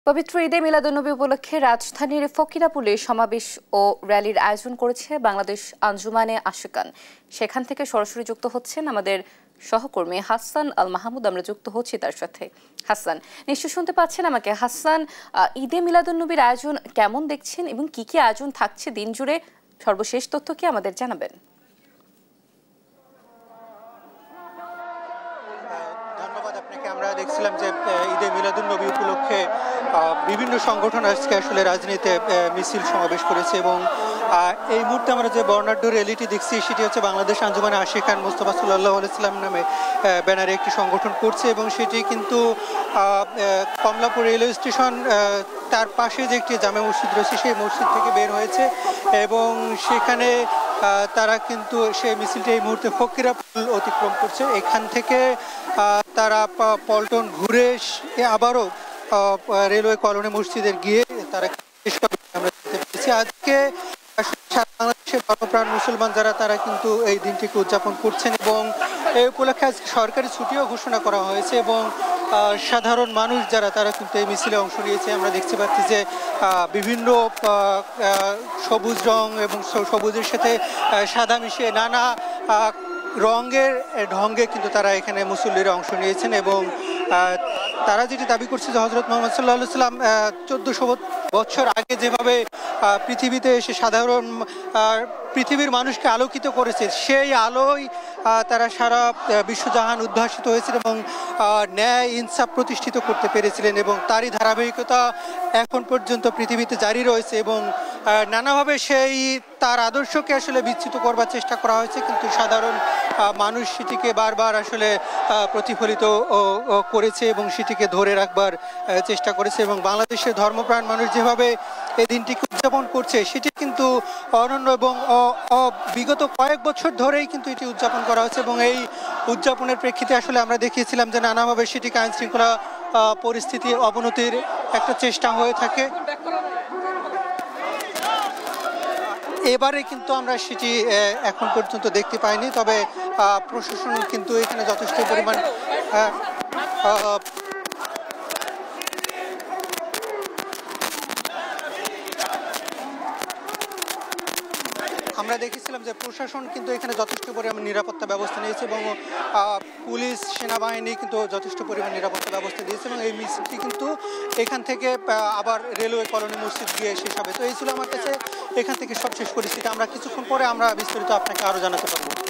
পবিত্র ঈদে মিলাদুন্নবী উপলক্ষে রাজধানীর ফকিরাপুলে সমাবেশ ও র্যালির আয়োজন করেছে বাংলাদেশ আঞ্জুমানে আশিকান। সেখান থেকে সরাসরি যুক্ত হচ্ছেন আমাদের সহকর্মী হাসান আল মাহমুদ। আমরা যুক্ত হচ্ছি তার সাথে। হাসান, নিশ্চয় শুনতে পাচ্ছেন আমাকে। হাসান, ঈদে মিলাদুন্নবীর আয়োজন কেমন দেখছেন এবং কি কি আয়োজন থাকছে দিন জুড়ে, সর্বশেষ তথ্য কি আমাদের জানাবেন? ধন্যবাদ আপনাকে। আমরা দেখছিলাম যে ঈদে মিলাদুন্নবী উপলক্ষে বিভিন্ন সংগঠন আজকে আসলে রাজনীতিতে মিছিল সমাবেশ করেছে এবং এই মুহূর্তে আমরা যে বর্ণাঢ্য র্যালিটি দেখছি সেটি হচ্ছে বাংলাদেশ আঞ্জুমানে আশিকান মুস্তাফা সাল্লাল্লাহু আলাইহি ওয়াসাল্লাম নামে ব্যানারে একটি সংগঠন করছে এবং সেটি কিন্তু কমলাপুর রেলওয়ে স্টেশন তার পাশে যে একটি জামে মসজিদ রয়েছে সেই মসজিদ থেকে বের হয়েছে এবং সেখানে তারা কিন্তু সেই মিছিলটি এই মুহূর্তে ফকিরাপুল অতিক্রম করছে। এখান থেকে তারা পল্টন ঘুরে আবারও রেলওয়ে কলোনি মসজিদের গিয়ে তারা আমরা দেখতে পেয়েছি। আজকে সারা বাংলাদেশের ধর্মপ্রাণ মুসলমান যারা তারা কিন্তু এই দিনটিকে উদযাপন করছেন এবং এই উপলক্ষে আজকে সরকারি ছুটিও ঘোষণা করা হয়েছে এবং সাধারণ মানুষ যারা তারা কিন্তু এই মিছিলে অংশ নিয়েছে। আমরা দেখতে পাচ্ছি যে বিভিন্ন সবুজ রং এবং সবুজের সাথে সাদা মিশিয়ে নানা রঙের ঢঙ্গে কিন্তু তারা এখানে মুসল্লিরা অংশ নিয়েছেন এবং তারা যেটি দাবি করছে যে হযরত মুহাম্মদ সাল্লাল্লাহু আলাইহি ওয়াসাল্লাম 1400 বছর আগে যেভাবে পৃথিবীতে এসে সাধারণ পৃথিবীর মানুষকে আলোকিত করেছে, সেই আলোয় তারা সারা বিশ্বজাহান উদ্ভাসিত হয়েছিল এবং ন্যায় ইনসাফ প্রতিষ্ঠিত করতে পেরেছিলেন এবং তারই ধারাবাহিকতা এখন পর্যন্ত পৃথিবীতে জারি রয়েছে এবং নানাভাবে সেই তার আদর্শকে আসলে বিচ্যুত করবার চেষ্টা করা হয়েছে, কিন্তু সাধারণ মানুষ সেটিকে বারবার আসলে প্রতিফলিত করেছে এবং সেটিকে ধরে রাখবার চেষ্টা করেছে এবং বাংলাদেশের ধর্মপ্রাণ মানুষ যেভাবে এই দিনটিকে উদযাপন করছে সেটি কিন্তু অনন্য এবং বিগত কয়েক বছর ধরেই কিন্তু এটি উদযাপন করা হচ্ছে এবং এই উদযাপনের প্রেক্ষিতে আসলে আমরা দেখিয়েছিলাম যে নানাভাবে সেটিকে আইন শৃঙ্খলা পরিস্থিতির অবনতির একটা চেষ্টা হয়ে থাকে। এবারে কিন্তু আমরা সেটি এখন পর্যন্ত দেখতে পাইনি, তবে প্রশাসন কিন্তু এখানে যথেষ্ট পরিমাণ আমরা দেখেছিলাম যে প্রশাসন কিন্তু এখানে যথেষ্ট পরিমাণ নিরাপত্তা ব্যবস্থা নিয়েছে এবং পুলিশ সেনাবাহিনী কিন্তু যথেষ্ট পরিমাণ নিরাপত্তা ব্যবস্থা দিয়েছে এবং এই মিছিলটি কিন্তু এখান থেকে আবার রেলওয়ে কলোনি মসজিদ গিয়ে শেষ হবে। তো এই ছিল আমার কাছে এখান থেকে সবশেষ পরিস্থিতি। আমরা কিছুক্ষণ পরে আমরা বিস্তারিত আপনাকে আরও জানাতে পারবো।